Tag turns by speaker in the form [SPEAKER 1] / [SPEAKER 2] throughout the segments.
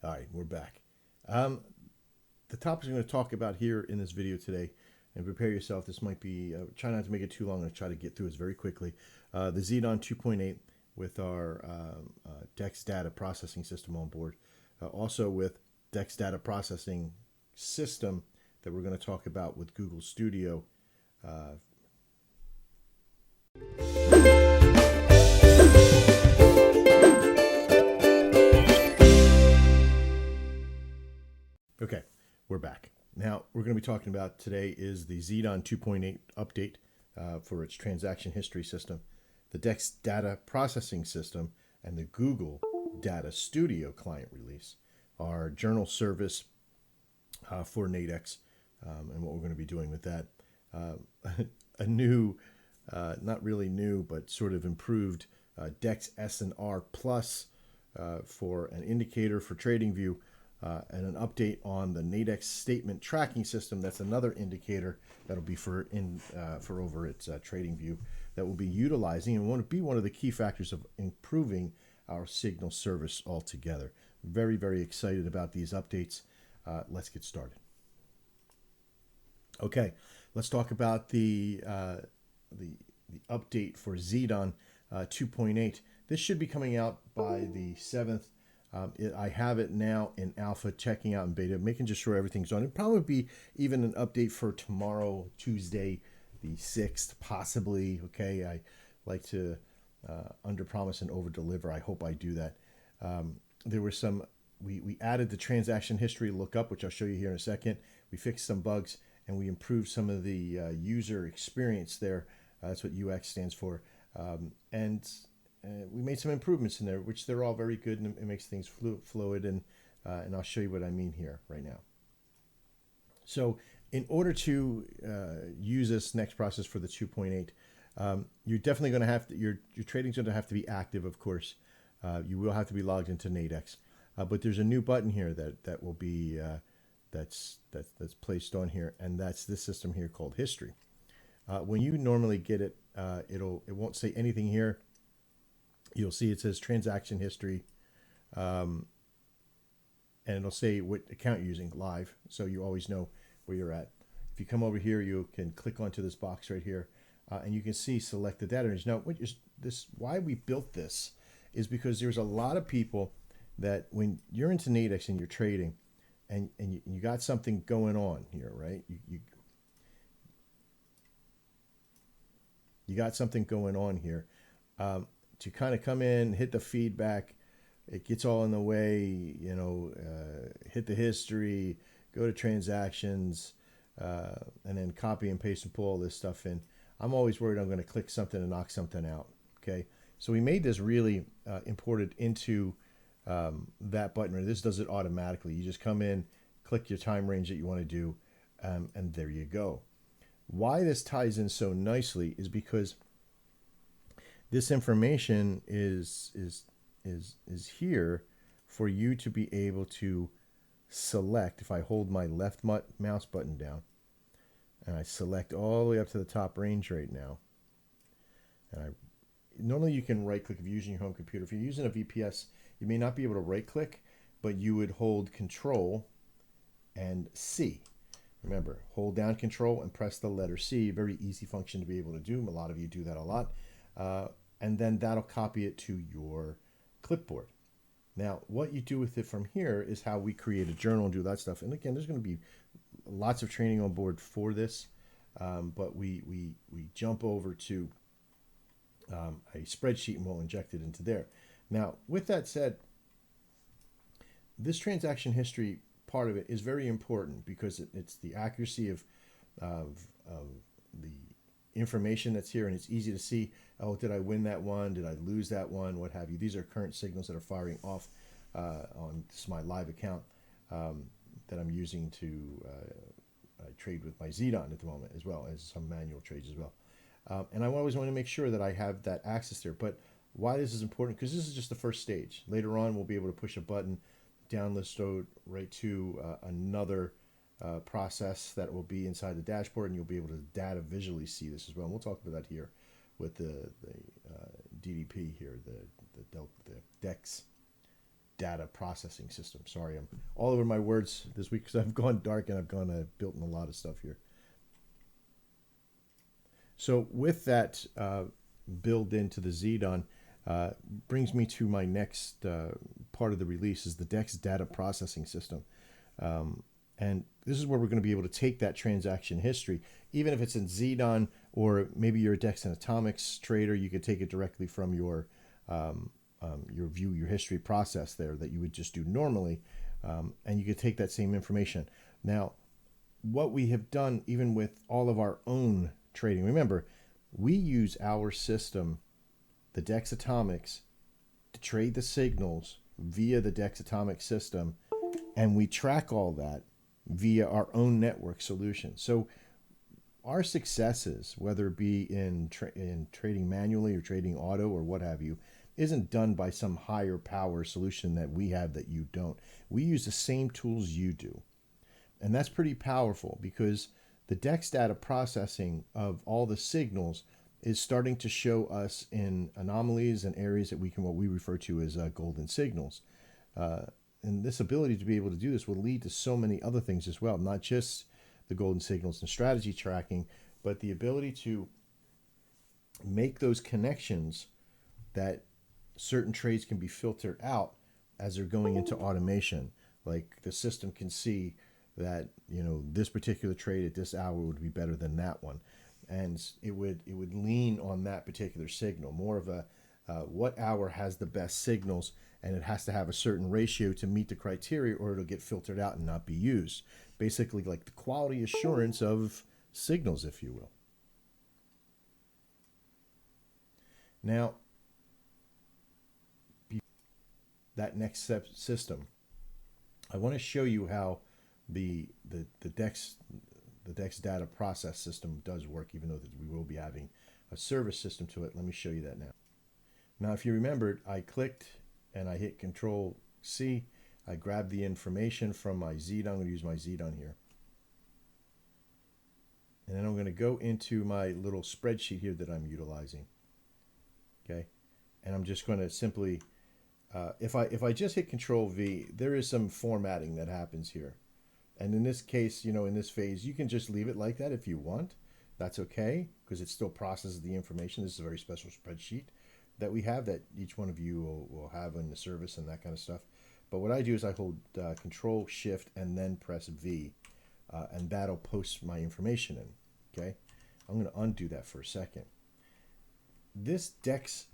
[SPEAKER 1] All right, we're back. Um, the topics I'm going to talk about here in this video today, and prepare yourself, this might be, try not to make it too long, I'm going to try to get through this very quickly. The Xedan 2.8 with our Dex Data Processing system on board. Also with Dex Data Processing system that we're going to talk about with Google Studio. Okay, we're back. Now, we're going to be talking about today is the Xedan 2.8 update for its transaction history system, the Dex Data Processing system, and the Google Data Studio client release, our journal service for Nadex, and what we're going to be doing with that. A new, not really new, but sort of improved Dex S&R Plus for an indicator for TradingView, and an update on the Nadex statement tracking system. That's another indicator that'll be for over its TradingView that we'll be utilizing and want to be one of the key factors of improving our signal service altogether. Very, very excited about these updates. Let's get started. Okay, let's talk about the update for Xedan 2.8. This should be coming out by the 7th. I have it now in alpha, checking out in beta, making just sure everything's on. It'll probably be even an update for tomorrow, Tuesday, the 6th, possibly. Okay, I like to under promise and over deliver. I hope I do that. There were some, we added the transaction history lookup, which I'll show you here in a second. We fixed some bugs and we improved some of the user experience there. That's what UX stands for. And we made some improvements in there, which they're all very good, and it makes things fluid. And I'll show you what I mean here right now. So in order to use this next process for the 2.8, you're definitely going to have to, your trading's going to have to be active, of course. You will have to be logged into Nadex. But there's a new button here that will be, that's placed on here, and that's this system here called History. When you normally get it, it won't say anything here. You'll see it says transaction history, and it'll say what account you're using live, so you always know where you're at. If you come over here, you can click onto this box right here, and you can see select the data range. Now, why we built this is because there's a lot of people that when you're into Nadex and you're trading, and you got something going on here, right? You got something going on here. To kind of come in, hit the feedback, it gets all in the way, hit the history, go to transactions, and then copy and paste and pull all this stuff in. I'm always worried I'm going to click something and knock something out. Okay, so we made this really imported into that button. This does it automatically. You just come in, click your time range that you want to do, and there you go. Why this ties in so nicely is because this information is here for you to be able to select. If I hold my left mouse button down and I select all the way up to the top range right now, and normally you can right click if you're using your home computer. If you're using a VPS, you may not be able to right click, but you would hold Control and C. Remember, hold down Control and press the letter C. Very easy function to be able to do. A lot of you do that a lot. And then that'll copy it to your clipboard. Now, what you do with it from here is how we create a journal and do that stuff. And again, there's going to be lots of training on board for this, but we jump over to a spreadsheet and we'll inject it into there. Now, with that said, this transaction history part of it is very important because it's the accuracy of the information that's here, and it's easy to see, oh, did I win that one? Did I lose that one? What have you? These are current signals that are firing off on this is my live account that I'm using to trade with my Xedan at the moment, as well as some manual trades as well. And I always want to make sure that I have that access there. But why this is important, because this is just the first stage. Later on, we'll be able to push a button, download right to another process that will be inside the dashboard, and you'll be able to data visually see this as well. And we'll talk about that here with the DDP here, the Dex Data Processing System. Sorry, I'm all over my words this week because I've gone dark and I've gone built in a lot of stuff here. So with that build into the Xedan, brings me to my next part of the release is the Dex Data Processing System. And this is where we're going to be able to take that transaction history, even if it's in Xedan or maybe you're a Dex and Atomics trader, you could take it directly from your view, your history process there that you would just do normally, and you could take that same information. Now, what we have done, even with all of our own trading, remember, we use our system, the Dex Atomics, to trade the signals via the Dex Atomics system, and we track all that via our own network solution. So our successes, whether it be in trading manually or trading auto or what have you, isn't done by some higher power solution that we have that you don't. We use the same tools you do. And that's pretty powerful because the Dex data processing of all the signals is starting to show us in anomalies and areas that we can, what we refer to as golden signals. And this ability to be able to do this will lead to so many other things as well, not just the golden signals and strategy tracking, but the ability to make those connections that certain trades can be filtered out as they're going into automation. Like the system can see that, you know, this particular trade at this hour would be better than that one. And it would lean on that particular signal, more of a what hour has the best signals, and it has to have a certain ratio to meet the criteria or it'll get filtered out and not be used. Basically like the quality assurance of signals, if you will. Now, that next step system, I want to show you how the Dex data process system does work, even though we will be having a service system to it. Let me show you that now. Now, if you remembered, I clicked and I hit Control C. I grabbed the information from my Xedan. I'm going to use my Xedan here. And then I'm going to go into my little spreadsheet here that I'm utilizing. Okay. And I'm just going to simply, if I just hit Control V, there is some formatting that happens here. And in this case, you know, in this phase, you can just leave it like that if you want. That's okay, because it still processes the information. This is a very special spreadsheet that we have that each one of you will have in the service and that kind of stuff. But what I do is I hold Control Shift and then press V, and that'll post my information in. Okay, I'm going to undo that for a second. This Dex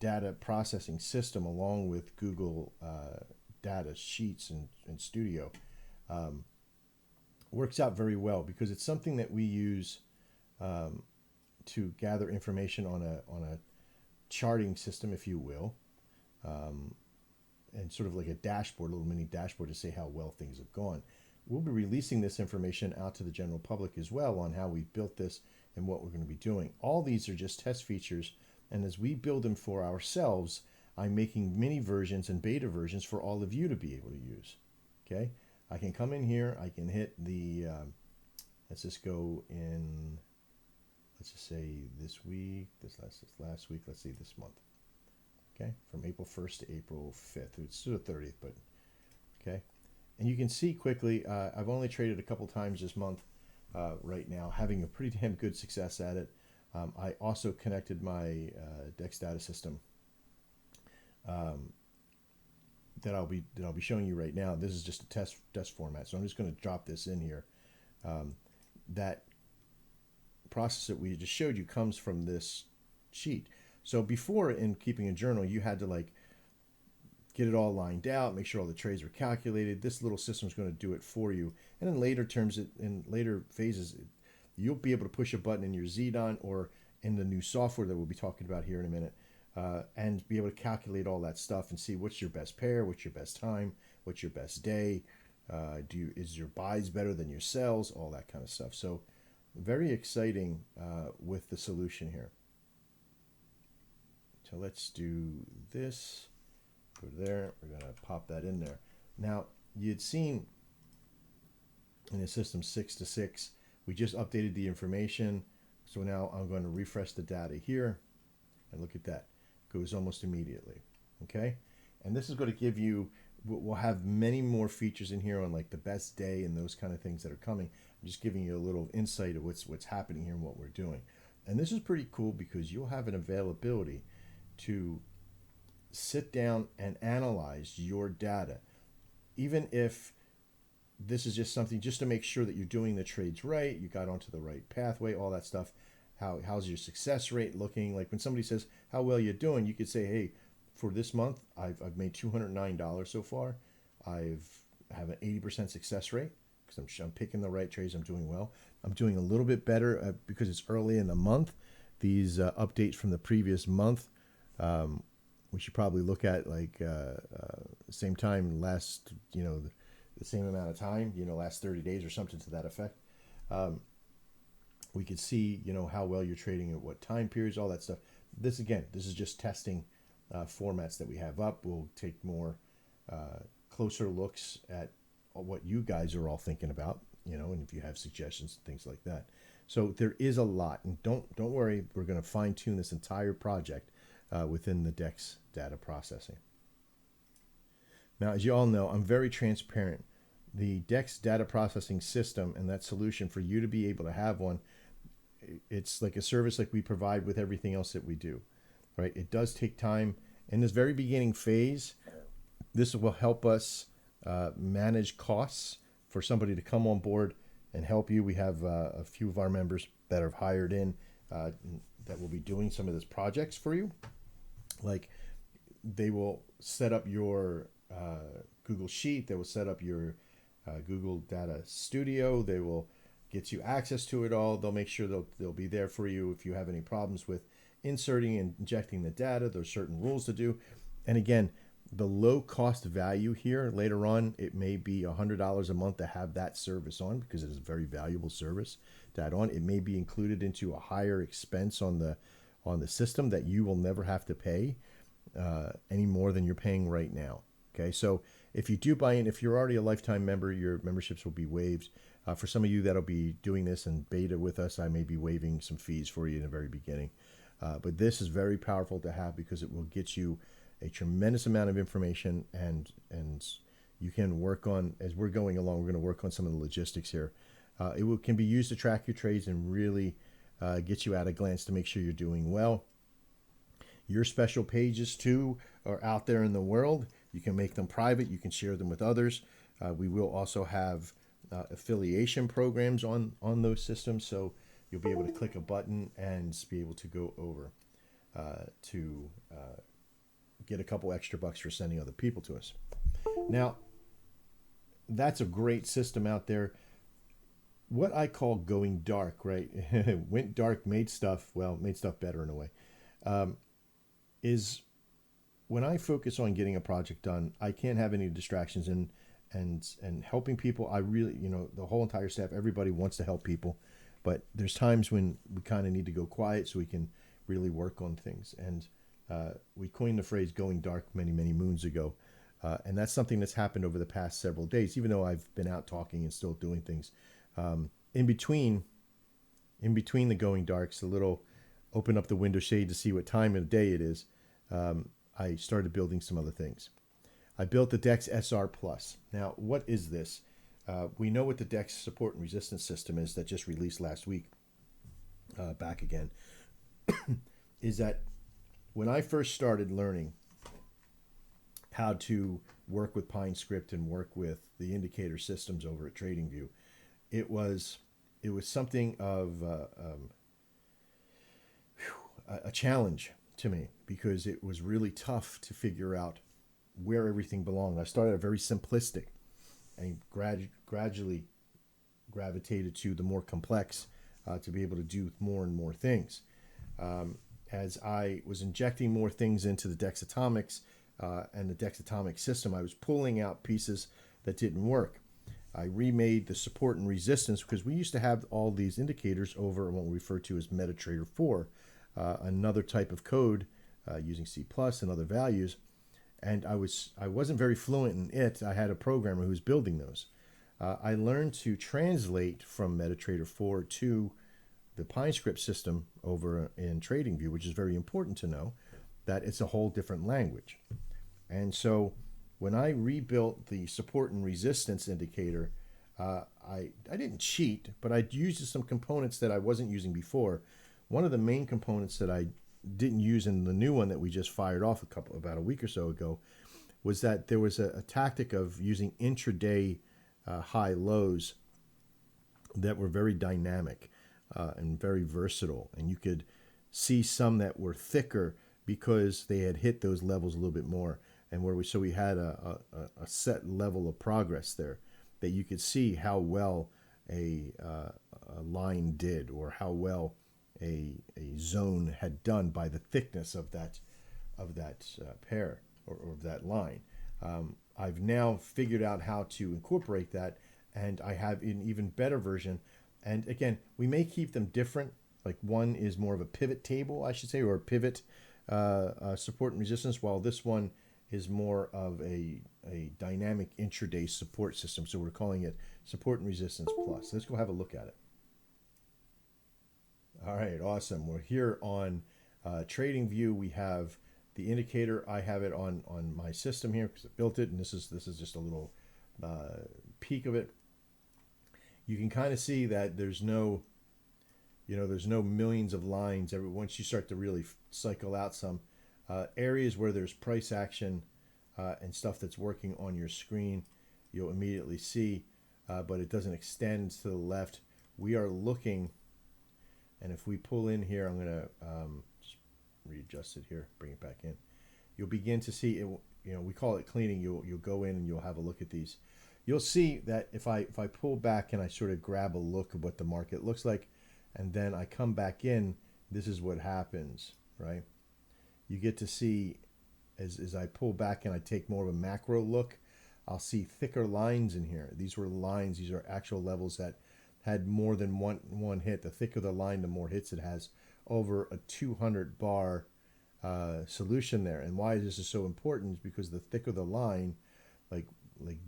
[SPEAKER 1] data processing system, along with Google Data Sheets and Studio, works out very well because it's something that we use to gather information on a charting system, if you will, and sort of like a dashboard, a little mini dashboard to say how well things have gone. We'll be releasing this information out to the general public as well on how we've built this and what we're going to be doing. All these are just test features, and as we build them for ourselves, I'm making mini versions and beta versions for all of you to be able to use. Okay, I can come in here, I can hit the, let's just go in, let's just say this week, this last week, let's see this month. Okay, from April 1st to April 5th. It's to the 30th, but okay. And you can see quickly, I've only traded a couple times this month right now, having a pretty damn good success at it. I also connected my Dex data system that I'll be showing you right now. This is just a test format, so I'm just going to drop this in here. That process that we just showed you comes from this sheet. So before, in keeping a journal, you had to like get it all lined out, make sure all the trades were calculated. This little system is going to do it for you. And in later terms, in later phases, you'll be able to push a button in your Xedan or in the new software that we'll be talking about here in a minute, and be able to calculate all that stuff and see what's your best pair, what's your best time, what's your best day, is your buys better than your sells, all that kind of stuff. So very exciting with the solution here. So let's do this. Go there. We're going to pop that in there. Now, you'd seen in the system 6 to 6, we just updated the information. So now I'm going to refresh the data here. And look at that. It goes almost immediately. Okay? And this is going to give you, we'll have many more features in here on like the best day and those kind of things that are coming. I'm just giving you a little insight of what's happening here and what we're doing. And this is pretty cool because you'll have an availability to sit down and analyze your data, even if this is just something just to make sure that you're doing the trades right, you got onto the right pathway, all that stuff. How's your success rate looking? Like when somebody says how well you're doing, you could say, hey, for this month, I've made $209 so far. I have an 80% success rate because I'm picking the right trades. I'm doing well. I'm doing a little bit better because it's early in the month. These updates from the previous month, we should probably look at like same time last, the same amount of time, last 30 days or something to that effect. We could see, how well you're trading at what time periods, all that stuff. This is just testing formats that we have up. We'll take more closer looks at what you guys are all thinking about, and if you have suggestions and things like that. So there is a lot, and don't worry. We're going to fine tune this entire project within the Dex Data Processing. Now, as you all know, I'm very transparent. The Dex Data Processing system and that solution for you to be able to have one, it's like a service like we provide with everything else that we do, right? It does take time. In this very beginning phase, this will help us manage costs for somebody to come on board and help you. We have a few of our members that have hired in that will be doing some of these projects for you. Like they will set up your Google Sheet. They will set up your Google Data Studio. They will get you access to it all. They'll make sure they'll be there for you if you have any problems with inserting and injecting the data. There's certain rules to do. And again, the low cost value here later on, it may be $100 a month to have that service on because it is a very valuable service to add on. It may be included into a higher expense on the system that you will never have to pay any more than you're paying right now. Okay, so if you do buy in, if you're already a lifetime member, your memberships will be waived. For some of you that'll be doing this in beta with us, I may be waiving some fees for you in the very beginning. But this is very powerful to have because it will get you a tremendous amount of information, and you can work on, as we're going along, we're going to work on some of the logistics here. Can be used to track your trades and really get you at a glance to make sure you're doing well. Your special pages too are out there in the world. You can make them private. You can share them with others. We will also have affiliation programs on those systems, so you'll be able to click a button and be able to go over to get a couple extra bucks for sending other people to us. Now, that's a great system out there. What I call going dark, right? Went dark, made stuff better in a way. Is when I focus on getting a project done, I can't have any distractions and helping people. I really, the whole entire staff, everybody wants to help people, but there's times when we kind of need to go quiet so we can really work on things. And we coined the phrase going dark many, many moons ago. And that's something that's happened over the past several days, even though I've been out talking and still doing things. In between the going darks, a little open up the window shade to see what time of the day it is. I started building some other things. I built the Dex SR Plus. Now, what is this? We know what the Dex support and resistance system is that just released last week. Back again. Is that when I first started learning how to work with PineScript and work with the indicator systems over at TradingView, it was something of a challenge to me because it was really tough to figure out where everything belonged. I started very simplistic and gradually gravitated to the more complex to be able to do more and more things. As I was injecting more things into the Dex Atomics and the Dex Atomic system, I was pulling out pieces that didn't work. I remade the support and resistance because we used to have all these indicators over what we refer to as MetaTrader 4, another type of code using C+ and other values. And I wasn't very fluent in it. I had a programmer who was building those. I learned to translate from MetaTrader 4 to the PineScript system over in TradingView, which is very important to know that it's a whole different language. And so when I rebuilt the support and resistance indicator, I didn't cheat, but I used some components that I wasn't using before. One of the main components that I didn't use in the new one that we just fired off about a week or so ago was that there was a tactic of using intraday high lows that were very dynamic and very versatile, and you could see some that were thicker because they had hit those levels a little bit more, and we had a set level of progress there that you could see how well a line did, or how well a zone had done by the thickness of that pair, or of that line. I've now figured out how to incorporate that, and I have an even better version. And again, we may keep them different. Like one is more of a pivot table, I should say, or a pivot support and resistance, while this one is more of a dynamic intraday support system. So we're calling it Support and Resistance Plus. Let's go have a look at it. All right, awesome. We're here on Trading View. We have the indicator. I have it on my system here because I built it, and this is just a little peek of it. You can kind of see that there's no millions of lines. Once you start to really cycle out some areas where there's price action and stuff that's working on your screen, you'll immediately see, but it doesn't extend to the left. We are looking, and if we pull in here, I'm going to just readjust it here, bring it back in. You'll begin to see it. We call it cleaning. You'll go in and you'll have a look at these. You'll see that if I pull back and I sort of grab a look at what the market looks like, and then I come back in, this is what happens, right? You get to see, as I pull back and I take more of a macro look, I'll see thicker lines in here. These were lines. These are actual levels that had more than one hit. The thicker the line, the more hits it has. Over a 200 bar solution there. And why this is so important is because the thicker the line, like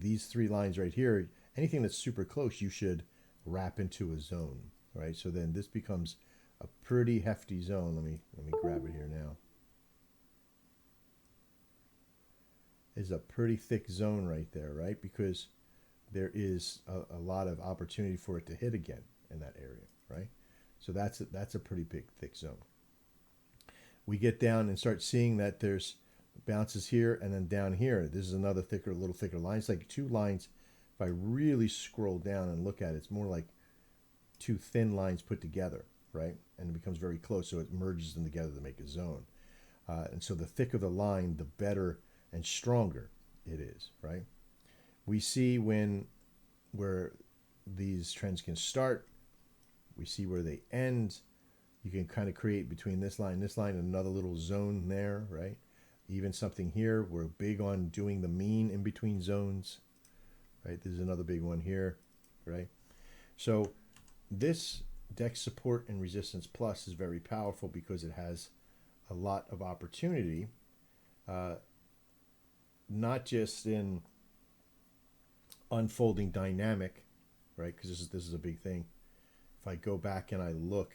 [SPEAKER 1] these three lines right here, anything that's super close, you should wrap into a zone, right? So then this becomes a pretty hefty zone. Let me grab it here now. Is a pretty thick zone right there, right? Because there is a lot of opportunity for it to hit again in that area, right? So that's a pretty big, thick zone. We get down and start seeing that there's bounces here and then down here. This is another little thicker line. It's like two lines. If I really scroll down and look at it, it's more like two thin lines put together, right? And it becomes very close, so it merges them together to make a zone. And so the thicker the line, the better and stronger it is, right? We see where these trends can start. We see where they end. You can kind of create between this line, and another little zone there, right? Even something here. We're big on doing the mean in between zones, right? This is another big one here, right? So this Dex Support and Resistance Plus is very powerful because it has a lot of opportunity, not just in unfolding dynamic, right? Because this is a big thing. If I go back and I look,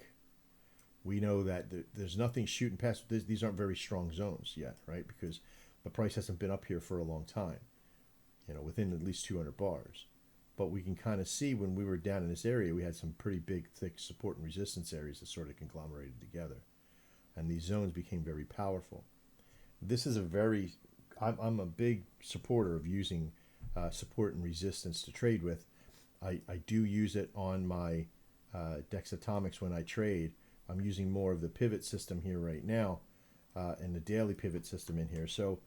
[SPEAKER 1] we know that there's nothing shooting past. These aren't very strong zones yet, right? Because the price hasn't been up here for a long time, within at least 200 bars. But we can kind of see when we were down in this area, we had some pretty big, thick support and resistance areas that sort of conglomerated together. And these zones became very powerful. This is I'm a big supporter of using support and resistance to trade with. I do use it on my Dex Atomics when I trade. I'm using more of the pivot system here right now, and the daily pivot system in here. So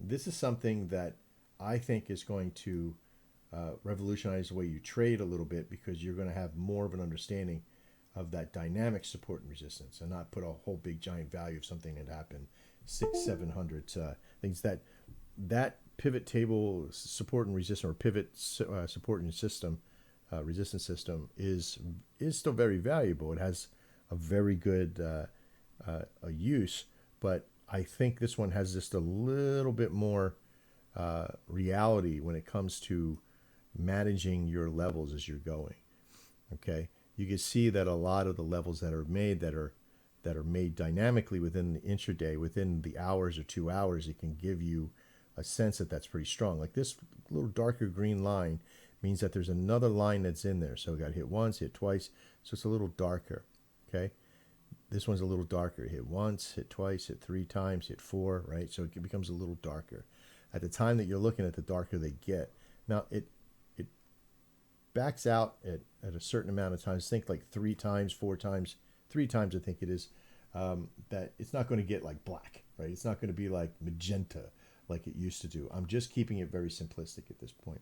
[SPEAKER 1] this is something that I think is going to revolutionize the way you trade a little bit, because you're going to have more of an understanding of that dynamic support and resistance, and not put a whole big giant value of something that happened 600-700 things. That pivot table support and resistance, or pivot support and system resistance system is still very valuable. It has a very good a use, but I think this one has just a little bit more reality when it comes to managing your levels as you're going. Okay, you can see that a lot of the levels that are made made dynamically within the intraday, within the hours or 2 hours, it can give you a sense that that's pretty strong. Like this little darker green line means that there's another line that's in there. So we got hit once, hit twice, so it's a little darker. Okay, this one's a little darker. Hit once, hit twice, hit 3 times, hit 4, right? So it becomes a little darker. At the time that you're looking at, the darker they get. Now it backs out at a certain amount of times. Think like 3 times, 4 times, 3 times I think it is. That it's not going to get like black, right? It's not going to be like magenta like it used to do. I'm just keeping it very simplistic at this point.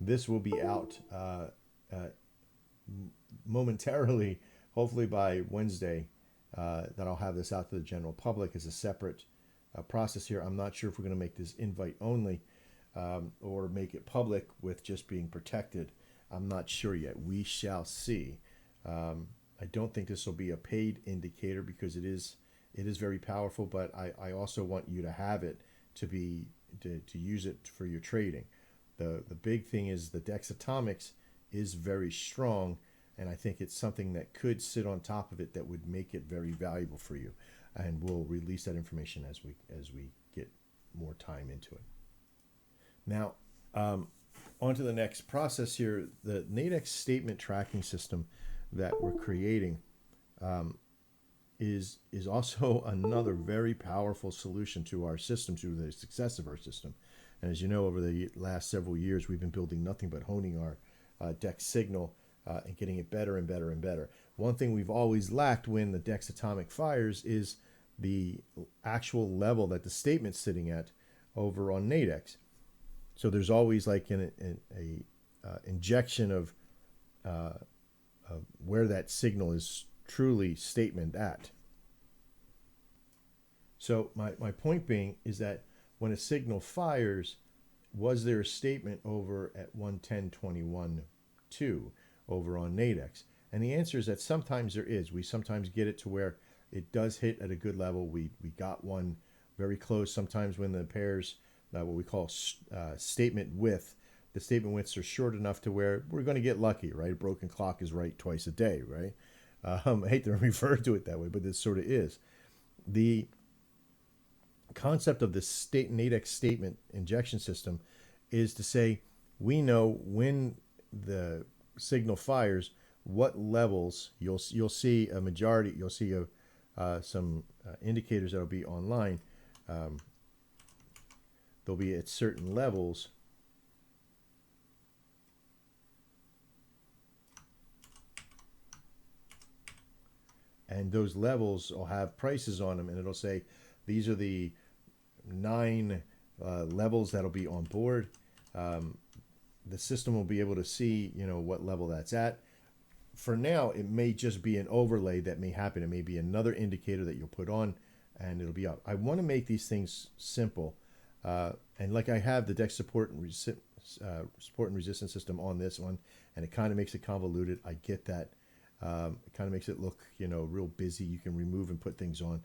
[SPEAKER 1] This will be out momentarily, hopefully by Wednesday, that I'll have this out to the general public as a separate process here. I'm not sure if we're going to make this invite only or make it public with just being protected. I'm not sure yet. We shall see. I don't think this will be a paid indicator because it is very powerful, but I also want you to have it to use it for your trading. The big thing is the Dex Atomics is very strong, and I think it's something that could sit on top of it that would make it very valuable for you. And we'll release that information as we get more time into it. Now, on to the next process here. The Nadex statement tracking system that we're creating is also another very powerful solution to our system, to the success of our system. And as you know, over the last several years, we've been building nothing but honing our Dex signal and getting it better and better and better. One thing we've always lacked when the Dex Atomic fires is the actual level that the statement's sitting at over on Nadex. So there's always like an injection of where that signal is truly statement at. So my point being is that when a signal fires, was there a statement over at 110.21.2 over on Nadex? And the answer is that sometimes there is. We sometimes get it to where it does hit at a good level. We got one very close. Sometimes when the pairs, what we call statement width, the statement widths are short enough to where we're going to get lucky, right? A broken clock is right twice a day, right? I hate to refer to it that way, but this sort of is. The concept of this Nadex statement injection system is to say we know when the signal fires what levels. You'll see a majority. You'll see some indicators that'll be online. They'll be at certain levels. And those levels will have prices on them, and it'll say these are the 9 levels that'll be on board. The system will be able to see, what level that's at. For now, it may just be an overlay that may happen. It may be another indicator that you'll put on, and it'll be up. I want to make these things simple, and like I have the Dex support and resistance system on this one, and it kind of makes it convoluted. I get that. It kind of makes it look, real busy. You can remove and put things on,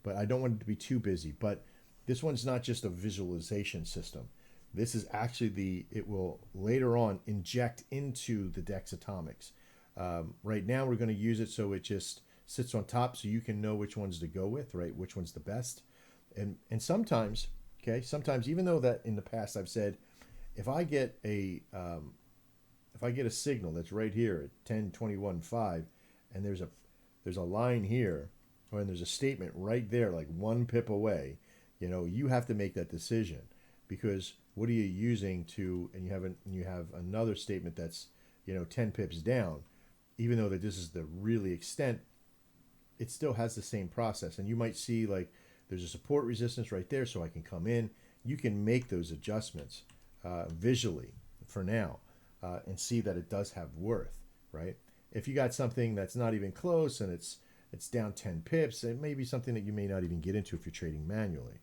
[SPEAKER 1] but I don't want it to be too busy. But this one's not just a visualization system. This is actually it will later on inject into the Dex Atomics. Right now we're going to use it so it just sits on top so you can know which ones to go with, right? Which one's the best. And sometimes, even though that in the past I've said, if I get a signal that's right here at 10.21.5 and there's a line here, and there's a statement right there, like 1 pip away, you have to make that decision, because what are you using to, and you have another statement that's 10 pips down, even though that this is the really extent, it still has the same process. And you might see like there's a support resistance right there, so I can come in. You can make those adjustments visually for now. And see that it does have worth, right? If you got something that's not even close and it's down 10 pips, it may be something that you may not even get into if you're trading manually.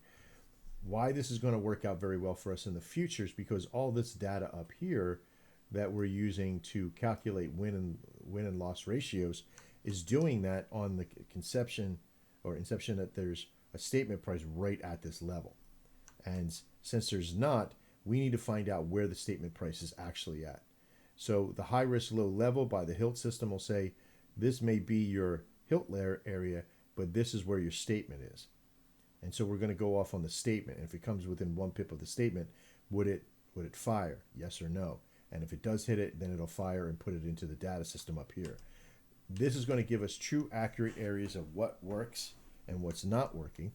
[SPEAKER 1] Why this is going to work out very well for us in the future is because all this data up here that we're using to calculate win and loss ratios is doing that on the inception that there's a statement price right at this level. And since there's not, we need to find out where the statement price is actually at. So the high risk, low level by the Hilt system will say, this may be your Hilt area, but this is where your statement is. And so we're going to go off on the statement. And if it comes within 1 pip of the statement, would it fire? Yes or no? And if it does hit it, then it'll fire and put it into the data system up here. This is going to give us true, accurate areas of what works and what's not working,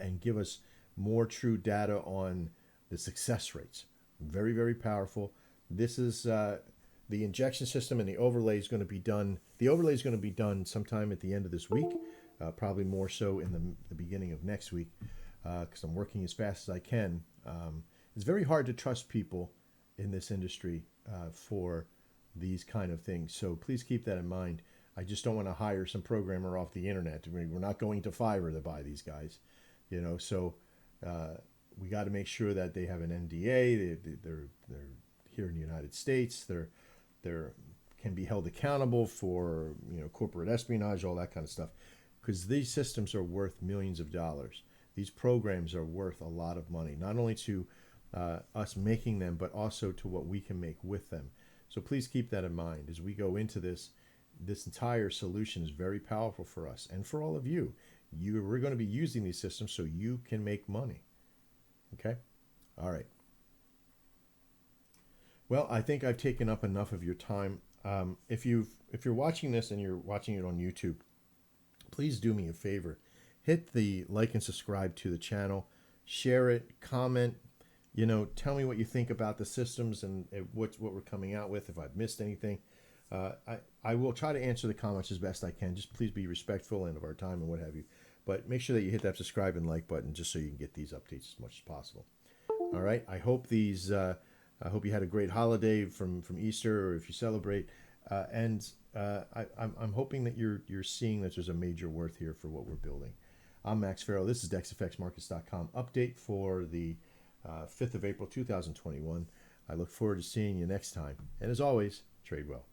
[SPEAKER 1] and give us more true data on the success rates. Very, very powerful. This is the injection system, and the overlay is going to be done. The overlay is going to be done sometime at the end of this week, probably more so in the beginning of next week, because I'm working as fast as I can. It's very hard to trust people in this industry for these kind of things. So please keep that in mind. I just don't want to hire some programmer off the internet. We're not going to Fiverr to buy these guys, So we got to make sure that they have an NDA. They're here in the United States. They're can be held accountable for corporate espionage, all that kind of stuff, because these systems are worth millions of dollars. These programs are worth a lot of money, not only to us making them, but also to what we can make with them. So please keep that in mind as we go into this. This entire solution is very powerful for us and for all of you. We're going to be using these systems so you can make money. Okay? All right. Well, I think I've taken up enough of your time. If you're watching this and you're watching it on YouTube, please do me a favor. Hit the like and subscribe to the channel. Share it. Comment. Tell me what you think about the systems and what we're coming out with. If I've missed anything, I will try to answer the comments as best I can. Just please be respectful and of our time and what have you. But make sure that you hit that subscribe and like button just so you can get these updates as much as possible. All right. I hope I hope you had a great holiday from Easter, or if you celebrate. I'm hoping that you're seeing that there's a major worth here for what we're building. I'm Max Farrell. This is DexFXMarkets.com update for the 5th of April, 2021. I look forward to seeing you next time. And as always, trade well.